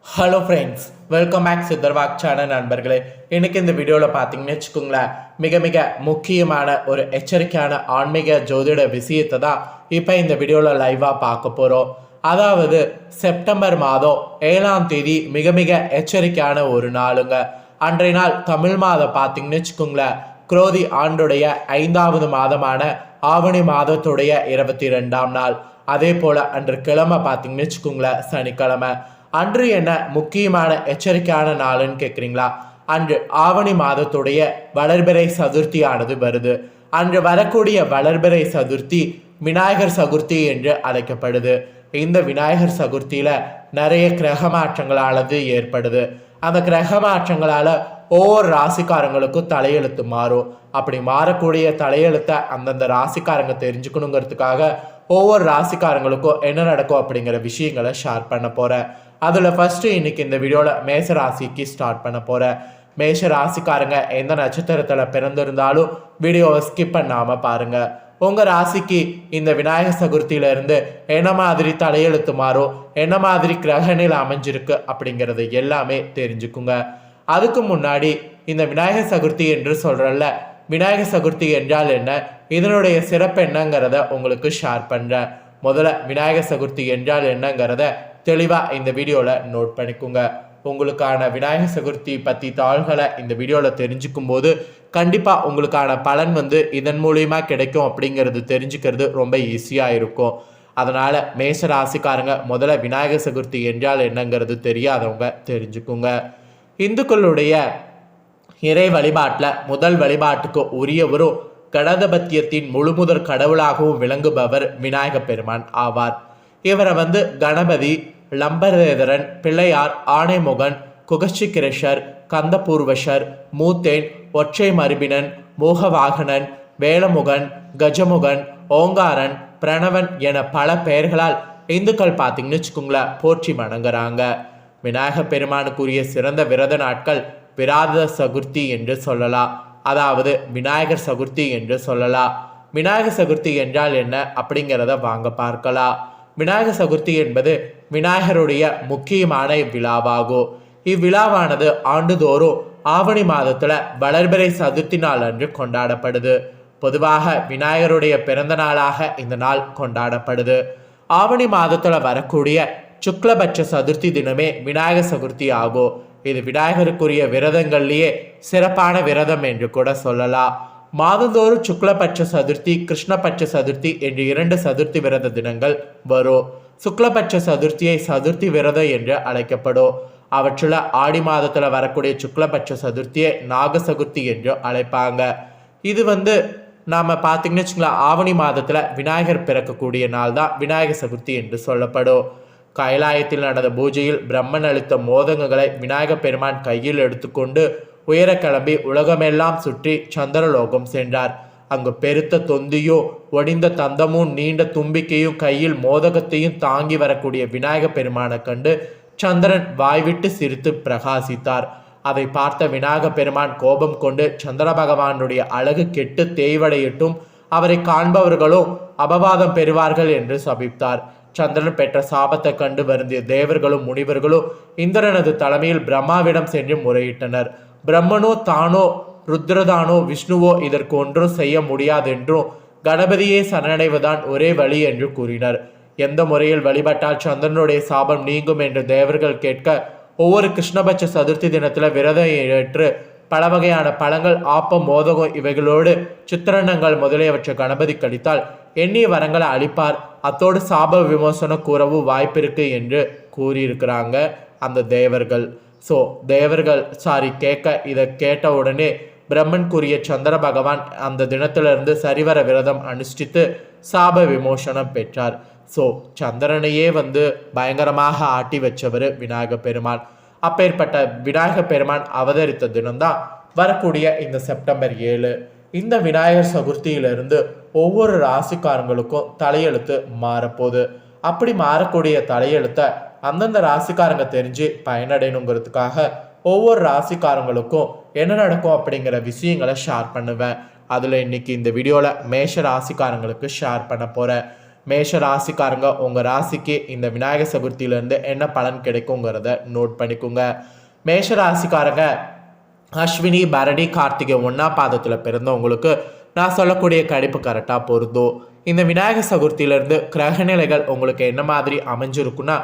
Hello friends, welcome back சித்தர்வாக் channel நண்பர்களே. இன்னைக்கு இந்த வீடியோவில் பார்த்தீங்கன்னு வச்சுக்கோங்களேன், மிக மிக முக்கியமான ஒரு எச்சரிக்கையான ஆன்மீக ஜோதிட விஷயத்தை தான் இப்போ இந்த வீடியோவில் லைவாக பார்க்க போகிறோம். அதாவது செப்டம்பர் மாதம் 7ஆம் தேதி மிக மிக எச்சரிக்கையான ஒரு நாளுங்க. அன்றைய நாள் தமிழ் மாதம் பார்த்தீங்கன்னு வச்சுக்கோங்களேன், குரோதி ஆண்டுடைய 5வது மாதமான ஆவணி மாதத்துடைய 22ஆம் நாள். அதே போல் அன்று கிழமை பார்த்தீங்கன்னு வச்சுக்கோங்களேன், சனிக்கிழமை. அன்று என்ன முக்கியமான எச்சரிக்கையான நாளுன்னு கேட்குறீங்களா? அன்று ஆவணி மாதத்துடைய வளர்பிறை சதுர்த்தியானது வருது. அன்று வரக்கூடிய வளர்பிறை சதுர்த்தி விநாயகர் சதுர்த்தி என்று அழைக்கப்படுது. இந்த விநாயகர் சதுர்த்தியில நிறைய கிரக மாற்றங்களானது ஏற்படுது. அந்த கிரக மாற்றங்களால ஒவ்வொரு ராசிக்காரங்களுக்கும் தலையெழுத்து மாறும். அப்படி மாறக்கூடிய தலையெழுத்தை அந்தந்த ராசிக்காரங்க தெரிஞ்சுக்கணுங்கிறதுக்காக ஒவ்வொரு ராசிக்காரங்களுக்கும் என்ன நடக்கும் அப்படிங்கிற விஷயங்களை ஷேர் பண்ண போகிறேன். அதில் ஃபஸ்ட்டு இன்னைக்கு இந்த வீடியோவில் மேஷ ராசிக்கு ஸ்டார்ட் பண்ண போகிறேன். மேஷ ராசிக்காரங்க எந்த நட்சத்திரத்தில் பிறந்திருந்தாலும் வீடியோவை ஸ்கிப் பண்ணாமல் பாருங்கள். உங்கள் ராசிக்கு இந்த விநாயகர் சதுர்த்தியிலேருந்து என்ன மாதிரி தலையெழுத்து மாறும், என்ன மாதிரி கிரகணில் அமைஞ்சிருக்கு அப்படிங்கிறது எல்லாமே தெரிஞ்சுக்குங்க. அதுக்கு முன்னாடி இந்த விநாயகர் சதுர்த்தி என்று சொல்கிறல்ல, விநாயகர் சதுர்த்தி என்றால் என்ன, இதனுடைய சிறப்பு என்னங்கிறத உங்களுக்கு ஷேர் பண்ணுறேன். முதல்ல விநாயகர் சதுர்த்தி என்றால் என்னங்கிறத தெளிவாக இந்த வீடியோவில் நோட் பண்ணிக்கோங்க. உங்களுக்கான விநாயகர் சதுர்த்தி பற்றி தாள்களை இந்த வீடியோவில் தெரிஞ்சுக்கும் போது கண்டிப்பாக உங்களுக்கான பலன் இதன் மூலியமா கிடைக்கும் அப்படிங்கிறது தெரிஞ்சுக்கிறது ரொம்ப ஈஸியாக இருக்கும். அதனால் மேஷ ராசிக்காரங்க முதல்ல விநாயகர் சதுர்த்தி என்றால் என்னங்கிறது தெரியாதவங்க தெரிஞ்சுக்குங்க. இந்துக்களுடைய இறை வழிபாட்டில் முதல் வழிபாட்டுக்கு உரியவரும் கணபத்தியத்தின் முழுமுதற் கடவுளாகவும் விளங்குபவர் விநாயக பெருமான் ஆவார். இவரை கணபதி, லம்பரேதரன், பிள்ளையார், ஆனைமுகன், குகச்சிகிரஷர், கந்தபூர்வஷர், மூத்தேன், ஒற்றை மருபினன், மோகவாகனன், வேலமுகன், கஜமுகன், ஓங்காரன், பிரணவன் என பல பெயர்களால் இந்துக்கள் பார்த்தீங்கன்னு வச்சுக்கோங்களேன் போற்றி வணங்குறாங்க. விநாயக பெருமானுக்குரிய சிறந்த விரத நாட்கள் விராத சதுர்த்தி என்று சொல்லலாம், அதாவது விநாயகர் சதுர்த்தி என்று சொல்லலாம். விநாயகர் சதுர்த்தி என்றால் என்ன அப்படிங்கிறத வாங்க பார்க்கலாம். விநாயகர் சதுர்த்தி என்பது விநாயகருடைய முக்கியமான விழாவாகும். இவ்விழாவானது ஆண்டுதோறும் ஆவணி மாதத்துல வளர்பிறை சதுர்த்தி நாள் அன்று கொண்டாடப்படுது. பொதுவாக விநாயகருடைய பிறந்த நாளாக இந்த நாள் கொண்டாடப்படுது. ஆவணி மாதத்துல வரக்கூடிய சுக்லபட்ச சதுர்த்தி தினமே விநாயகர் சதுர்த்தி ஆகும். இது விநாயகருக்குரிய விரதங்கள்லேயே சிறப்பான விரதம் என்று கூட சொல்லலாம். மாதந்தோறும் சுக்லபட்ச சதுர்த்தி, கிருஷ்ணபட்ச சதுர்த்தி என்று 2 சதுர்த்தி விரத தினங்கள் வரும். சுக்லபட்ச சதுர்த்தியை சதுர்த்தி விரதம் என்று அழைக்கப்படும். அவற்றுல ஆடி மாதத்துல வரக்கூடிய சுக்லபட்ச சதுர்த்தியை நாக சதுர்த்தி என்று அழைப்பாங்க. இது நாம பார்த்தீங்கன்னு வச்சுங்களேன், ஆவணி மாதத்துல விநாயகர் பிறக்கக்கூடிய நாள் தான் விநாயகர் சதுர்த்தி என்று சொல்லப்படும். கைலாயத்தில் நடந்த பூஜையில் பிரம்மன் அளித்த மோதகங்களை விநாயக பெருமான் கையில் எடுத்துக்கொண்டு உயர கிளம்பி உலகமெல்லாம் சுற்றி சந்திரலோகம் சென்றார். அங்கு பெருத்த தொந்தியும் ஒடிந்த தந்தமும் நீண்ட தும்பிக்கையும் கையில் மோதகத்தையும் தாங்கி வரக்கூடிய விநாயக பெருமானை கண்டு சந்திரன் வாய்விட்டு சிரித்து பிரகாசித்தார். அதை பார்த்த விநாயக பெருமான் கோபம் கொண்டு சந்திர பகவானுடைய அழகு கெட்டு தேய்வடையட்டும், அவரை காண்பவர்களும் அபவாதம் பெறுவார்கள் என்று சபித்தார். சந்திரன் பெற்ற சாபத்தை கண்டு வருந்திய தேவர்களும் முனிவர்களும் இந்திரனது தலைமையில் பிரம்மாவிடம் சென்று முறையிட்டனர். பிரம்மனோ தானோ ருத்ரதானோ விஷ்ணுவோ இதற்கு ஒன்றும் செய்ய முடியாதென்றும் கணபதியே சரணடைவதுதான் ஒரே வழி என்று கூறினர். எந்த முறையில் வழிபட்டால் சந்திரனுடைய சாபம் நீங்கும் என்று தேவர்கள் கேட்க, ஒவ்வொரு கிருஷ்ணபட்ச சதுர்த்தி தினத்தில் விரதம் ஏற்று பல வகையான பழங்கள், ஆப்பம், மோதகம் இவைகளோடு சித்திரணங்கள் முதலியவற்றை கணபதி கழித்தால் எண்ணிய வரங்களை அளிப்பார். அத்தோடு சாப விமோசனம் கூறவும் வாய்ப்பிருக்கு என்று கூறியிருக்கிறாங்க அந்த தேவர்கள். ஸோ தேவர்கள் இதை கேட்ட உடனே பிரம்மன் கூறிய சந்திர பகவான் அந்த தினத்திலிருந்து சரிவர விரதம் அனுஷ்டித்து சாப விமோசனம் பெற்றார். ஸோ சந்திரனையே பயங்கரமாக ஆட்டி வச்சவர் விநாயக பெருமான். அப்பேற்பட்ட விநாயக பெருமான் அவதரித்த தினம்தான் வரக்கூடிய இந்த செப்டம்பர் 7. இந்த விநாயகர் சதுர்த்தியிலிருந்து ஒவ்வொரு ராசிக்காரங்களுக்கும் தலையெழுத்து மாறப்போகுது. அப்படி மாறக்கூடிய தலையெழுத்தை அந்தந்த ராசிக்காரங்க தெரிஞ்சு பயனடையணுங்கிறதுக்காக ஒவ்வொரு ராசிக்காரங்களுக்கும் என்ன நடக்கும் அப்படிங்கிற விஷயங்களை ஷேர் பண்ணுவேன். அதில் இன்னைக்கு இந்த வீடியோவில் மேஷ ராசிக்காரங்களுக்கு ஷேர் பண்ண போகிறேன். மேஷ ராசிக்காரங்க உங்கள் ராசிக்கு இந்த விநாயகர் சதுர்த்தியிலேருந்து என்ன பலன் கிடைக்குங்கிறத நோட் பண்ணிக்கோங்க. மேஷ ராசிக்காரங்க அஸ்வினி பரணி கார்த்திகை 1ஆம் பாதத்தில் பிறந்தவங்களுக்கு நான் சொல்லக்கூடிய கணிப்பு கரெக்டாக பொருந்தும். இந்த விநாயகர் சதுர்த்தியிலேருந்து கிரகநிலைகள் உங்களுக்கு என்ன மாதிரி அமைஞ்சிருக்குன்னா,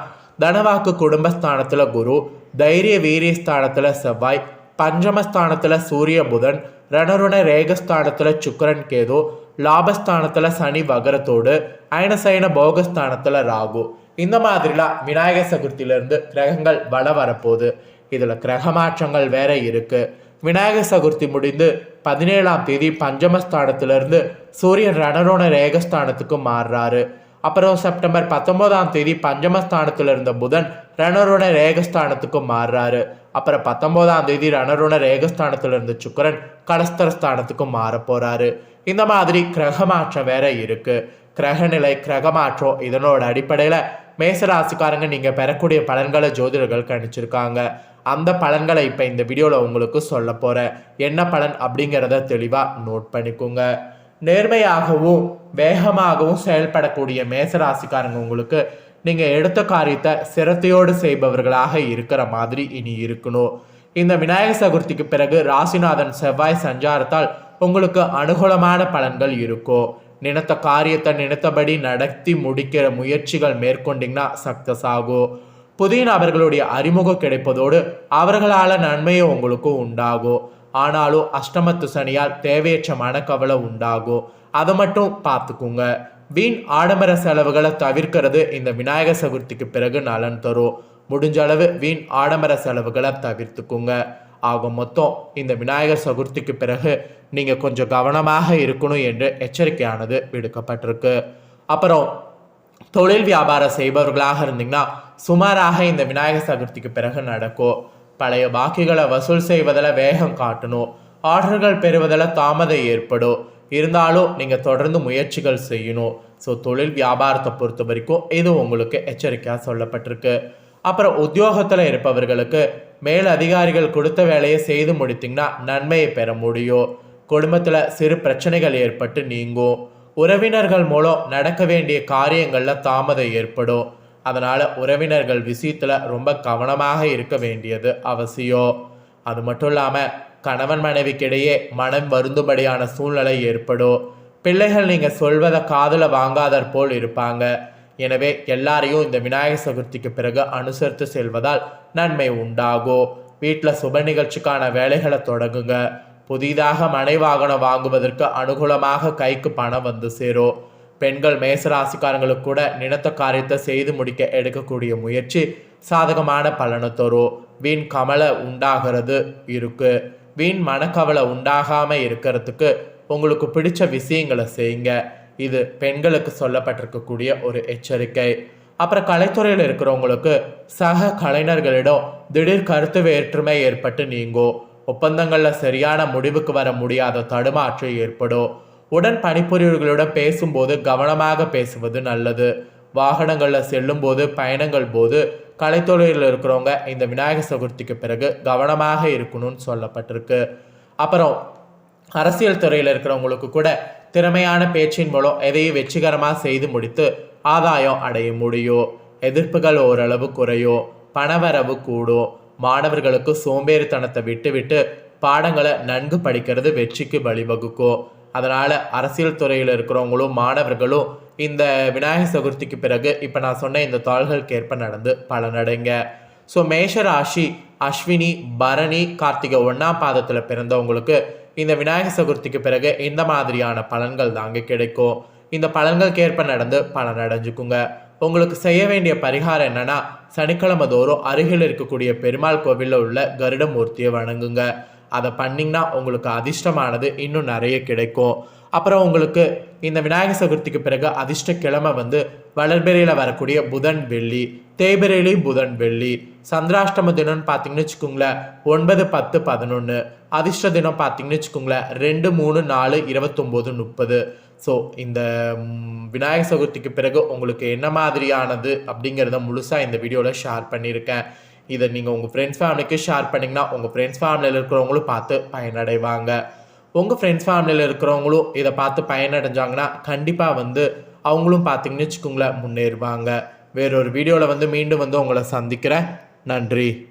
தனவாக்கு குடும்பஸ்தானத்தில் குரு, தைரிய வீரிய ஸ்தானத்தில் செவ்வாய், பஞ்சமஸ்தானத்தில் சூரிய புதன், ரணருண ரேகஸ்தானத்தில் சுக்கரன் கேது, லாபஸ்தானத்தில் சனி வகரத்தோடு, அயனசயன போகஸ்தானத்தில் ராகு. இந்த மாதிரிலாம் விநாயகர் சதுர்த்தியிலேருந்து கிரகங்கள் வள வரப்போகுது. இதில் கிரக மாற்றங்கள் வேற இருக்குது. விநாயகர் சதுர்த்தி முடிந்து 17ஆம் தேதி பஞ்சமஸ்தானத்திலிருந்து சூரியன் ரணரோண ரேகஸ்தானத்துக்கு மாறுறாரு. அப்புறம் செப்டம்பர் 19ஆம் தேதி பஞ்சமஸ்தானத்தில் இருந்த புதன் ரணரோண ரேகஸ்தானத்துக்கு மாறுறாரு. அப்புறம் 19ஆம் தேதி ரணரோண ரேகஸ்தானத்தில் இருந்த சுக்கரன் கலஸ்தரஸ்தானத்துக்கு மாற போறாரு. இந்த மாதிரி கிரக மாற்றம் வேற இருக்கு. கிரகநிலை கிரக மாற்றம் இதனோட அடிப்படையில் மேசராசிக்காரங்க நீங்கள் பெறக்கூடிய பலன்களை ஜோதிடர்கள் கணிச்சிருக்காங்க. அந்த பலன்களை இப்போ இந்த வீடியோவில் உங்களுக்கு சொல்ல போகிறேன். என்ன பலன் அப்படிங்கிறத தெளிவாக நோட் பண்ணிக்கோங்க. நேர்மையாகவும் வேகமாகவும் செயல்படக்கூடிய மேசராசிக்காரங்க உங்களுக்கு நீங்கள் எடுத்த காரியத்தை சிரத்தையோடு செய்பவர்களாக இருக்கிற மாதிரி இனி இருக்கணும். இந்த விநாயகர் சதுர்த்திக்கு பிறகு ராசிநாதன் செவ்வாய் சஞ்சாரத்தால் உங்களுக்கு அனுகூலமான பலன்கள் இருக்கும். நினைத்த காரியத்தை நினைத்தபடி நடத்தி முடிக்கிற முயற்சிகள் மேற்கொண்டிங்கன்னா சக்சஸ் ஆகும். புதிய நபர்களுடைய அறிமுகம் கிடைப்பதோடு அவர்களால் நன்மையும் உங்களுக்கு உண்டாகும். ஆனாலும் அஷ்டமத்து சனியால் தேவையற்ற மனக்கவலை உண்டாகும். அதை மட்டும் பார்த்துக்குங்க. வீண் ஆடம்பர செலவுகளை தவிர்க்கிறது இந்த விநாயகர் சதுர்த்திக்கு பிறகு நலன் தரும். முடிஞ்ச அளவு வீண் ஆடம்பர செலவுகளை தவிர்த்துக்குங்க. ஆக மொத்தம் இந்த விநாயகர் சதுர்த்திக்கு பிறகு நீங்கள் கொஞ்சம் கவனமாக இருக்கணும் என்று எச்சரிக்கையானது விடுக்கப்பட்டிருக்கு. அப்புறம் தொழில் வியாபாரம் செய்பவர்களாக இருந்தீங்கன்னா சுமாராக இந்த விநாயகர் சதுர்த்திக்கு பிறகு நடக்கும். பழைய பாக்கிகளை வசூல் செய்வதில் வேகம் காட்டணும். ஆர்டர்கள் பெறுவதில் தாமதம் ஏற்படும். இருந்தாலும் நீங்கள் தொடர்ந்து முயற்சிகள் செய்யணும். ஸோ தொழில் வியாபாரத்தை பொறுத்த வரைக்கும் இது உங்களுக்கு எச்சரிக்கையாக சொல்லப்பட்டிருக்கு. அப்புறம் உத்தியோகத்தில் இருப்பவர்களுக்கு மேல் அதிகாரிகள் கொடுத்த வேலையை செய்து முடித்திங்கன்னா நன்மையை பெற முடியும். குடும்பத்தில் சிறு பிரச்சனைகள் ஏற்பட்டு நீங்கும். உறவினர்கள் மூலம் நடக்க வேண்டிய காரியங்களில் தாமதம் ஏற்படும். அதனால் உறவினர்கள் விஷயத்தில் ரொம்ப கவனமாக இருக்க வேண்டியது அவசியம். அது மட்டும் இல்லாமல் கணவன் மனைவிக்கிடையே மனம் வருந்தும்படியான சூழ்நிலை ஏற்படும். பிள்ளைகள் நீங்கள் சொல்வதை காதில் வாங்காதற் போல் இருப்பாங்க. எனவே எல்லாரையும் இந்த விநாயகர் சதுர்த்திக்கு பிறகு அனுசரித்து செல்வதால் நன்மை உண்டாகும். வீட்டில் சுப நிகழ்ச்சிக்கான வேலைகளை தொடங்குங்க. புதிதாக மனை வாகனம் வாங்குவதற்கு அனுகூலமாக கைக்கு பணம் வந்து சேரும். பெண்கள் மேசராசிக்காரங்களுக்கு கூட நினைத்த காரியத்தை செய்து முடிக்க எடுக்கக்கூடிய முயற்சி சாதகமான பலனை தரும். வீண் கவலை உண்டாகிறது இருக்கு. வீண் மனக்கவலை உண்டாகாமல் இருக்கிறதுக்கு உங்களுக்கு பிடிச்ச விஷயங்களை செய்யுங்க. இது பெண்களுக்கு சொல்லப்பட்டிருக்கக்கூடிய ஒரு எச்சரிக்கை. அப்புறம் கலைத்துறையில் இருக்கிறவங்களுக்கு சக கலைஞர்களிடம் திடீர் கருத்து வேற்றுமை ஏற்பட்டு நீங்கும். ஒப்பந்தங்களில் சரியான முடிவுக்கு வர முடியாத தடுமாற்றம் ஏற்படும். உடன் பணிபுரியவர்களுடன் பேசும்போது கவனமாக பேசுவது நல்லது. வாகனங்களில் செல்லும் போது பயணங்கள் போது கலைத்துறையில் இருக்கிறவங்க இந்த விநாயகர் சதுர்த்திக்கு பிறகு கவனமாக இருக்கணும்னு சொல்லப்பட்டிருக்கு. அப்புறம் அரசியல் துறையில் இருக்கிறவங்களுக்கு கூட திறமையான பேச்சின் மூலம் எதையும் வெற்றிகரமாக செய்து முடித்து ஆதாயம் அடைய முடியும். எதிர்ப்புகள் ஓரளவு குறையும். பணவரவு கூடும். மாணவர்களுக்கு சோம்பேறித்தனத்தை விட்டு பாடங்களை நன்கு படிக்கிறது வெற்றிக்கு வழிவகுக்கும். அதனால் அரசியல் துறையில் இருக்கிறவங்களும் மாணவர்களும் இந்த விநாயகர் சதுர்த்திக்கு பிறகு இப்போ நான் சொன்ன இந்த தாள்களுக்கு ஏற்ப நடந்து பலனடைங்க. ஸோ மேஷ ராசி அஸ்வினி பரணி கார்த்திகை 1ஆம் பாதத்தில் பிறந்தவங்களுக்கு இந்த விநாயகர் சதுர்த்திக்கு பிறகு இந்த மாதிரியான பலன்கள் தாங்க கிடைக்கும். இந்த பலன்களுக்கு ஏற்ப நடந்து பலனடைஞ்சுக்குங்க. உங்களுக்கு செய்ய வேண்டிய பரிகாரம் என்னன்னா, சனிக்கிழமை தோறும் அருகில் இருக்கக்கூடிய பெருமாள் கோவிலில் உள்ள கருடமூர்த்தியை வணங்குங்க. அதை பண்ணிங்கன்னா உங்களுக்கு அதிர்ஷ்டமானது இன்னும் நிறைய கிடைக்கும். அப்புறம் உங்களுக்கு இந்த விநாயகர் சதுர்த்திக்கு பிறகு அதிர்ஷ்ட கிழமை வளர்பிறையில் வரக்கூடிய புதன் வெள்ளி, தேய்பிரையிலையும் புதன் வெள்ளி. சந்திராஷ்டம தினம்னு பார்த்தீங்கன்னு வச்சுக்கோங்களேன் 9, 10, 11. அதிர்ஷ்ட தினம் பார்த்தீங்கன்னு வச்சுக்கோங்களேன் 2, 3, 4, 29, 30. ஸோ இந்த விநாயகர் சதுர்த்திக்கு பிறகு உங்களுக்கு என்ன மாதிரியானது அப்படிங்கிறத முழுசாக இந்த வீடியோவில் ஷேர் பண்ணியிருக்கேன். இதை நீங்கள் உங்கள் ஃப்ரெண்ட்ஸ் ஃபேமிலிக்கு ஷேர் பண்ணிங்கன்னா உங்கள் ஃப்ரெண்ட்ஸ் ஃபேமிலியில் இருக்கிறவங்களும் பார்த்து பயனடைவாங்க. உங்கள் ஃப்ரெண்ட்ஸ் ஃபேமிலியில் இருக்கிறவங்களும் இதை பார்த்து பயனடைஞ்சாங்கன்னா கண்டிப்பாக அவங்களும் பார்த்தீங்கன்னு வச்சுக்கோங்களேன் முன்னேறுவாங்க. வேறொரு வீடியோவில் வந்து மீண்டும் வந்து உங்களை சந்திக்கிறேன். நன்றி.